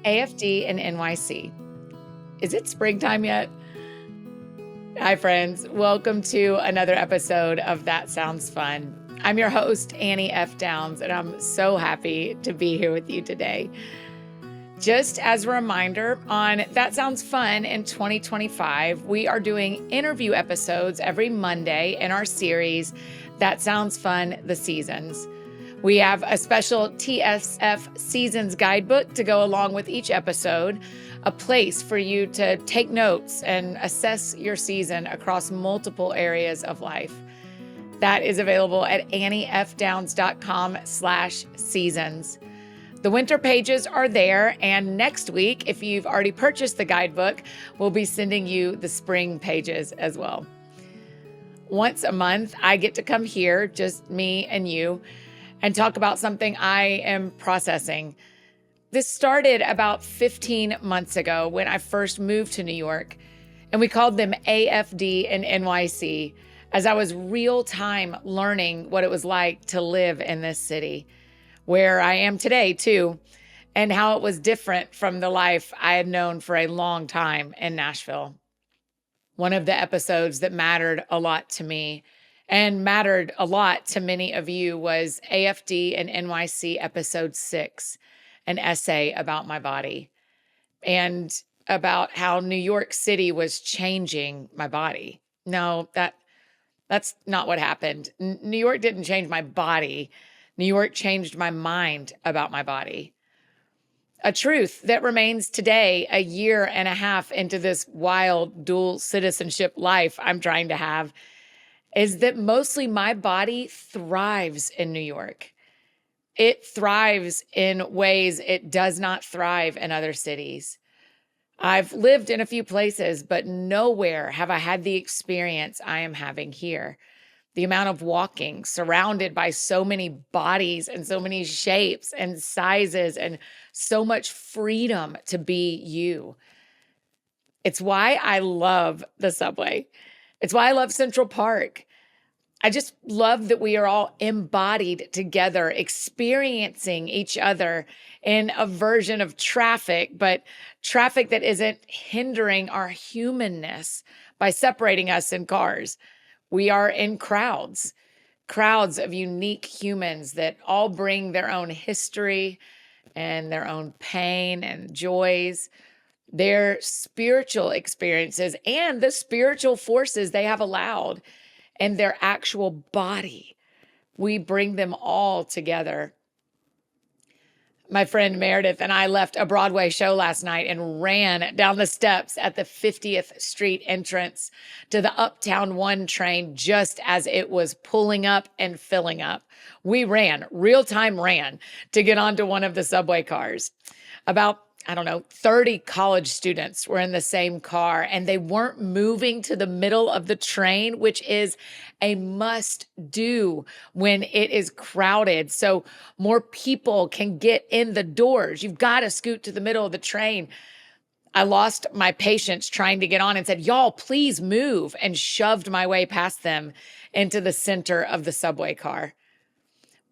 AFD and NYC. Is it springtime yet? Hi, friends. Welcome to another episode of That Sounds Fun. I'm your host, Annie F. Downs, and I'm so happy to be here with you today. Just as a reminder, on That Sounds Fun in 2025, we are doing interview episodes every Monday in our series, That Sounds Fun, The Seasons. We have a special TSF Seasons guidebook to go along with each episode, a place for you to take notes and assess your season across multiple areas of life. That is available at anniefdowns.com/seasons. The winter pages are there, and next week, if you've already purchased the guidebook, we'll be sending you the spring pages as well. Once a month, I get to come here, just me and you, and talk about something I am processing. This started about 15 months ago when I first moved to New York, and we called them AFD and NYC, as I was real-time learning what it was like to live in this city, where I am today too, and how it was different from the life I had known for a long time in Nashville. One of the episodes that mattered a lot to me and mattered a lot to many of you was AFD and NYC episode 6, an essay about my body and about how New York City was changing my body. No, that's not what happened. New York didn't change my body. New York changed my mind about my body. A truth that remains today, a year and a half into this wild dual citizenship life I'm trying to have, is that mostly my body thrives in New York. It thrives in ways it does not thrive in other cities. I've lived in a few places, but nowhere have I had the experience I am having here. The amount of walking surrounded by so many bodies and so many shapes and sizes and so much freedom to be you. It's why I love the subway. It's why I love Central Park. I just love that we are all embodied together, experiencing each other in a version of traffic, but traffic that isn't hindering our humanness by separating us in cars. We are in crowds of unique humans that all bring their own history and their own pain and joys, their spiritual experiences and the spiritual forces they have allowed, and their actual body. We bring them all together. My friend Meredith and I left a Broadway show last night and ran down the steps at the 50th Street entrance to the Uptown 1 train just as it was pulling up and filling up. We ran, real-time ran, to get onto one of the subway cars. About 30 college students were in the same car, and they weren't moving to the middle of the train, which is a must do when it is crowded. So more people can get in the doors. You've got to scoot to the middle of the train. I lost my patience trying to get on and said, "Y'all, please move," and shoved my way past them into the center of the subway car.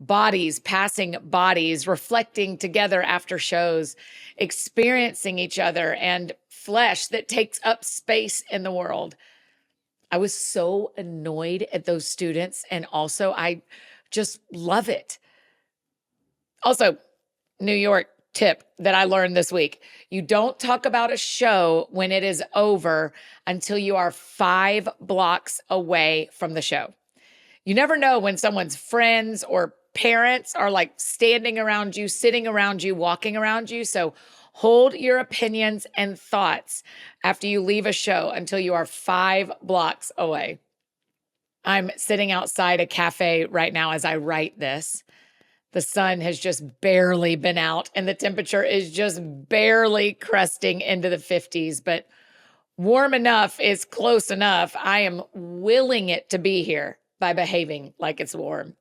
Bodies passing bodies, reflecting together after shows, experiencing each other, and flesh that takes up space in the world. I was so annoyed at those students, and also I just love it. Also, New York tip that I learned this week: you don't talk about a show when it is over until you are 5 blocks away from the show. You never know when someone's friends or parents are like standing around you, sitting around you, walking around you. So hold your opinions and thoughts after you leave a show until you are 5 blocks away. I'm sitting outside a cafe right now as I write this. The sun has just barely been out and the temperature is just barely crusting into the 50s, but warm enough is close enough. I am willing it to be here by behaving like it's warm.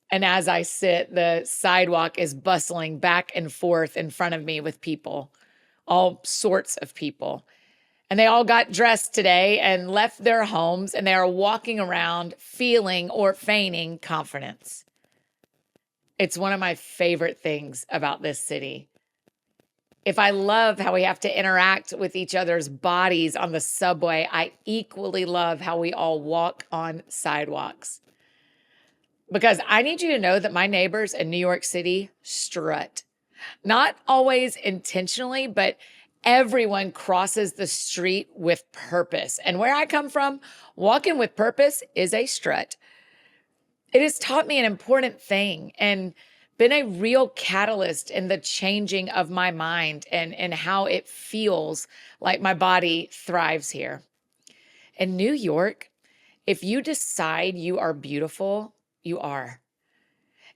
And as I sit, the sidewalk is bustling back and forth in front of me with people, all sorts of people. And they all got dressed today and left their homes, and they are walking around feeling or feigning confidence. It's one of my favorite things about this city. If I love how we have to interact with each other's bodies on the subway, I equally love how we all walk on sidewalks. Because I need you to know that my neighbors in New York City strut. Not always intentionally, but everyone crosses the street with purpose. And where I come from, walking with purpose is a strut. It has taught me an important thing and been a real catalyst in the changing of my mind and how it feels like my body thrives here. In New York, if you decide you are beautiful, you are.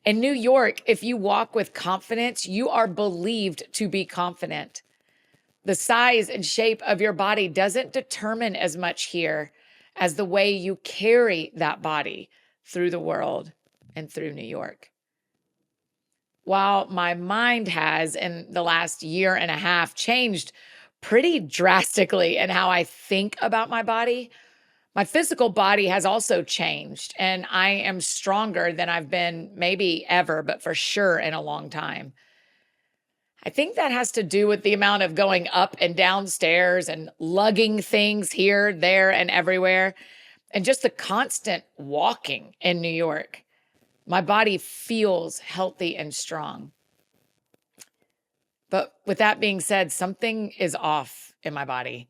In New York, if you walk with confidence, you are believed to be confident. The size and shape of your body doesn't determine as much here as the way you carry that body through the world and through New York. While my mind has, in the last year and a half, changed pretty drastically in how I think about my body, my physical body has also changed, and I am stronger than I've been maybe ever, but for sure in a long time. I think that has to do with the amount of going up and down stairs and lugging things here, there, and everywhere, and just the constant walking in New York. My body feels healthy and strong. But with that being said, something is off in my body.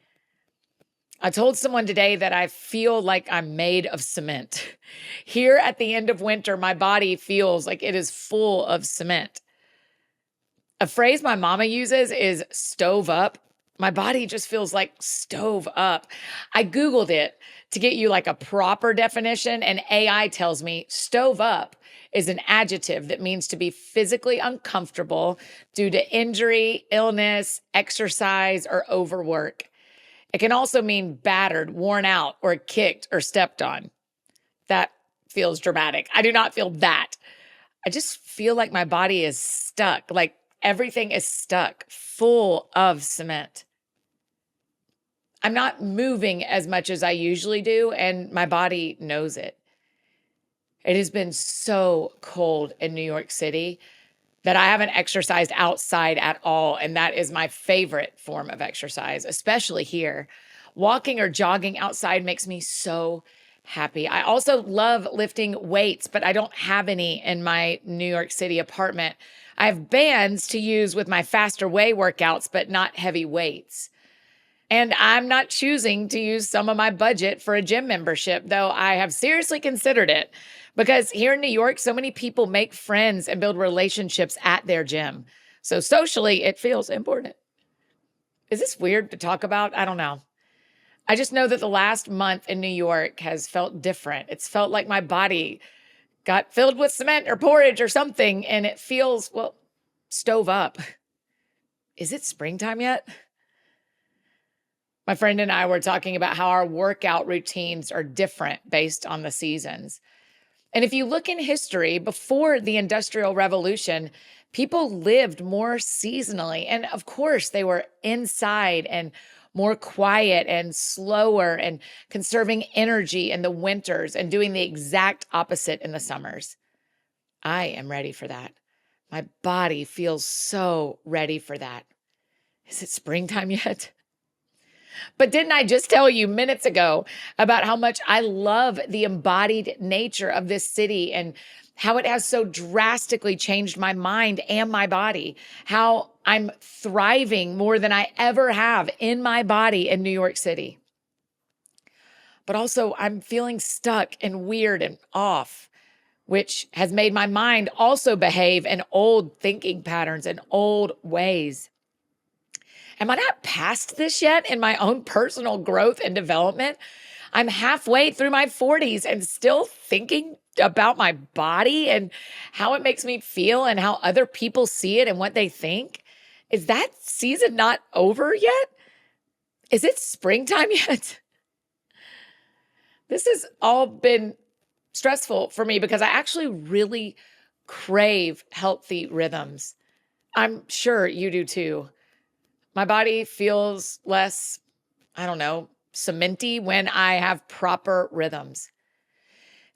I told someone today that I feel like I'm made of cement. Here at the end of winter, my body feels like it is full of cement. A phrase my mama uses is stove up. My body just feels like stove up. I Googled it to get you like a proper definition, and AI tells me stove up is an adjective that means to be physically uncomfortable due to injury, illness, exercise, or overwork. It can also mean battered, worn out, or kicked or stepped on. That feels dramatic. I do not feel that. I just feel like my body is stuck, like everything is stuck, full of cement. I'm not moving as much as I usually do, and my body knows it. It has been so cold in New York City that I haven't exercised outside at all. And that is my favorite form of exercise, especially here. Walking or jogging outside makes me so happy. I also love lifting weights, but I don't have any in my New York City apartment. I have bands to use with my faster way workouts, but not heavy weights. And I'm not choosing to use some of my budget for a gym membership, though I have seriously considered it. Because here in New York, so many people make friends and build relationships at their gym. So socially, it feels important. Is this weird to talk about? I don't know. I just know that the last month in New York has felt different. It's felt like my body got filled with cement or porridge or something, and it feels, well, stove up. Is it springtime yet? My friend and I were talking about how our workout routines are different based on the seasons. And if you look in history, before the Industrial Revolution, people lived more seasonally. And of course, they were inside and more quiet and slower and conserving energy in the winters and doing the exact opposite in the summers. I am ready for that. My body feels so ready for that. Is it springtime yet? But didn't I just tell you minutes ago about how much I love the embodied nature of this city and how it has so drastically changed my mind and my body, how I'm thriving more than I ever have in my body in New York City. But also I'm feeling stuck and weird and off, which has made my mind also behave in old thinking patterns and old ways. Am I not past this yet in my own personal growth and development? I'm halfway through my 40s and still thinking about my body and how it makes me feel and how other people see it and what they think. Is that season not over yet? Is it springtime yet? This has all been stressful for me because I actually really crave healthy rhythms. I'm sure you do too. My body feels less, I don't know, cementy when I have proper rhythms.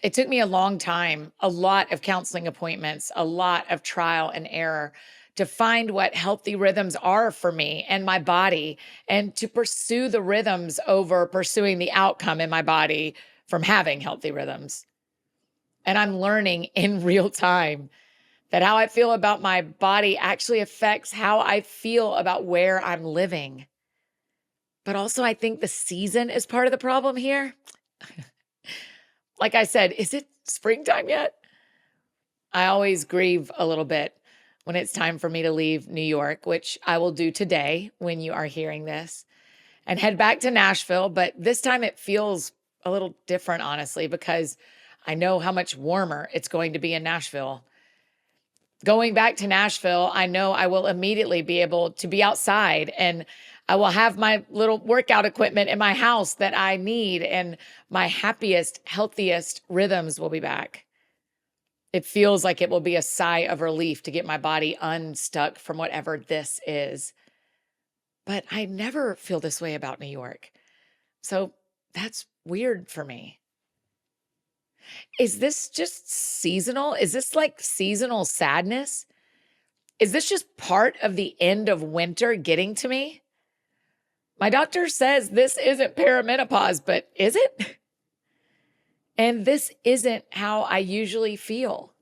It took me a long time, a lot of counseling appointments, a lot of trial and error to find what healthy rhythms are for me and my body, and to pursue the rhythms over pursuing the outcome in my body from having healthy rhythms. And I'm learning in real time that how I feel about my body actually affects how I feel about where I'm living. But also, I think the season is part of the problem here. Like I said, is it springtime yet? I always grieve a little bit when it's time for me to leave New York, which I will do today when you are hearing this, and head back to Nashville. But this time it feels a little different, honestly, because I know how much warmer it's going to be in Nashville. Going back to Nashville, I know I will immediately be able to be outside, and I will have my little workout equipment in my house that I need, and my happiest, healthiest rhythms will be back. It feels like it will be a sigh of relief to get my body unstuck from whatever this is. But I never feel this way about New York. So that's weird for me. Is this just seasonal? Is this like seasonal sadness? Is this just part of the end of winter getting to me? My doctor says this isn't perimenopause, but is it? And this isn't how I usually feel.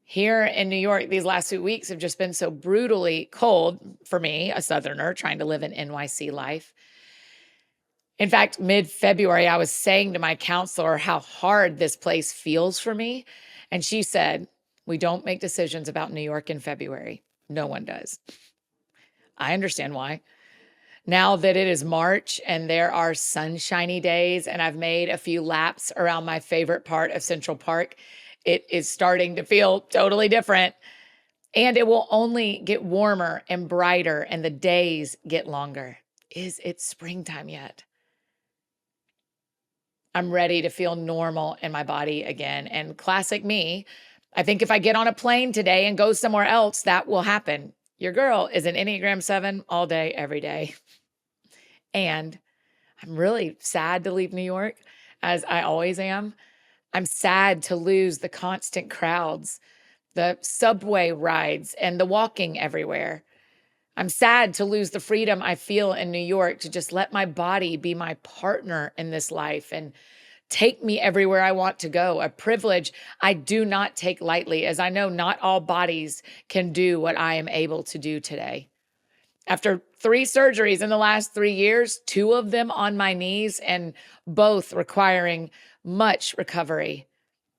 Here in New York, these last 2 weeks have just been so brutally cold for me, a Southerner trying to live an NYC life. In fact, mid-February, I was saying to my counselor how hard this place feels for me. And she said, "We don't make decisions about New York in February. No one does." I understand why. Now that it is March and there are sunshiny days and I've made a few laps around my favorite part of Central Park, it is starting to feel totally different. And it will only get warmer and brighter and the days get longer. Is it springtime yet? I'm ready to feel normal in my body again. And classic me, I think if I get on a plane today and go somewhere else, that will happen. Your girl is an Enneagram 7 all day, every day. And I'm really sad to leave New York, as I always am. I'm sad to lose the constant crowds, the subway rides, and the walking everywhere. I'm sad to lose the freedom I feel in New York to just let my body be my partner in this life and take me everywhere I want to go, a privilege I do not take lightly, as I know not all bodies can do what I am able to do today. After 3 surgeries in the last 3 years, 2 of them on my knees and both requiring much recovery,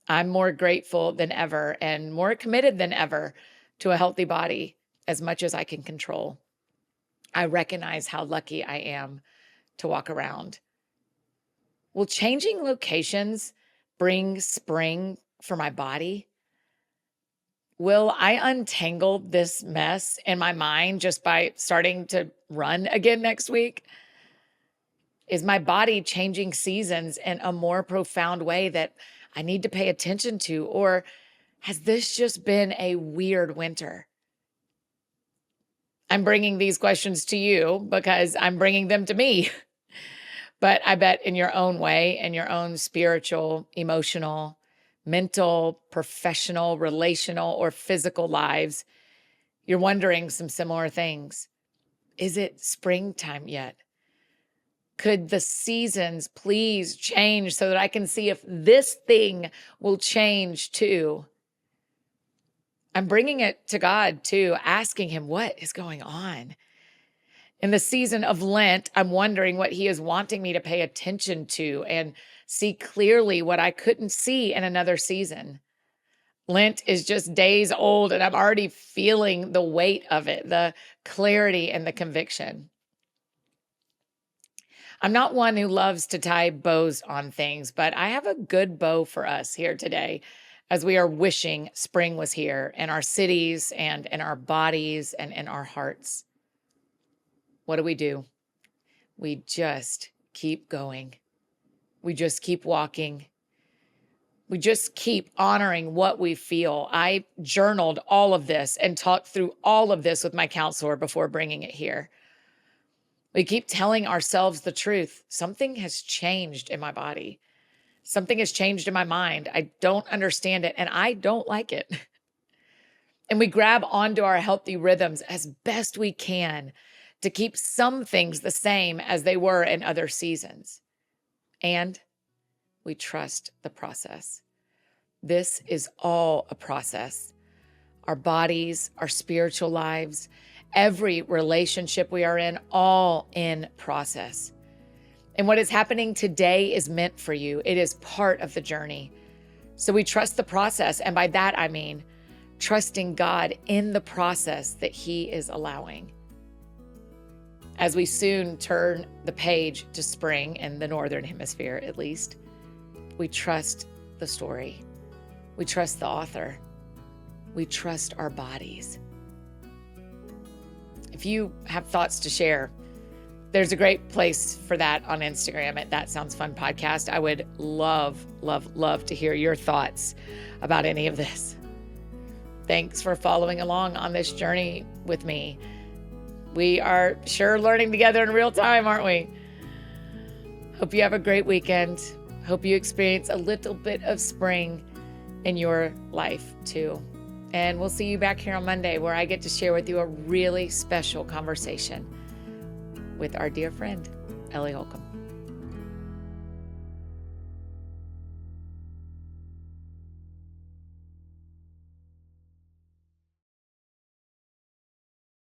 I'm more grateful than ever and more committed than ever to a healthy body as much as I can control. I recognize how lucky I am to walk around. Will changing locations bring spring for my body? Will I untangle this mess in my mind just by starting to run again next week? Is my body changing seasons in a more profound way that I need to pay attention to? Or has this just been a weird winter? I'm bringing these questions to you because I'm bringing them to me. But I bet in your own way, in your own spiritual, emotional, mental, professional, relational, or physical lives, you're wondering some similar things. Is it springtime yet? Could the seasons please change so that I can see if this thing will change too? I'm bringing it to God too, asking him what is going on. In the season of Lent, I'm wondering what he is wanting me to pay attention to and see clearly what I couldn't see in another season. Lent is just days old, and I'm already feeling the weight of it, the clarity and the conviction. I'm not one who loves to tie bows on things, but I have a good bow for us here today as we are wishing spring was here in our cities and in our bodies and in our hearts. What do? We just keep going. We just keep walking. We just keep honoring what we feel. I journaled all of this and talked through all of this with my counselor before bringing it here. We keep telling ourselves the truth. Something has changed in my body. Something has changed in my mind. I don't understand it, and I don't like it. And we grab onto our healthy rhythms as best we can to keep some things the same as they were in other seasons. And we trust the process. This is all a process. Our bodies, our spiritual lives, every relationship we are in, all in process. And what is happening today is meant for you. It is part of the journey. So we trust the process. And by that, I mean trusting God in the process that He is allowing. As we soon turn the page to spring in the Northern Hemisphere, at least, we trust the story. We trust the author. We trust our bodies. If you have thoughts to share, there's a great place for that on Instagram at That Sounds Fun Podcast. I would love, love, love to hear your thoughts about any of this. Thanks for following along on this journey with me. We are sure learning together in real time, aren't we? Hope you have a great weekend. Hope you experience a little bit of spring in your life too. And we'll see you back here on Monday, where I get to share with you a really special conversation with our dear friend, Ellie Holcomb.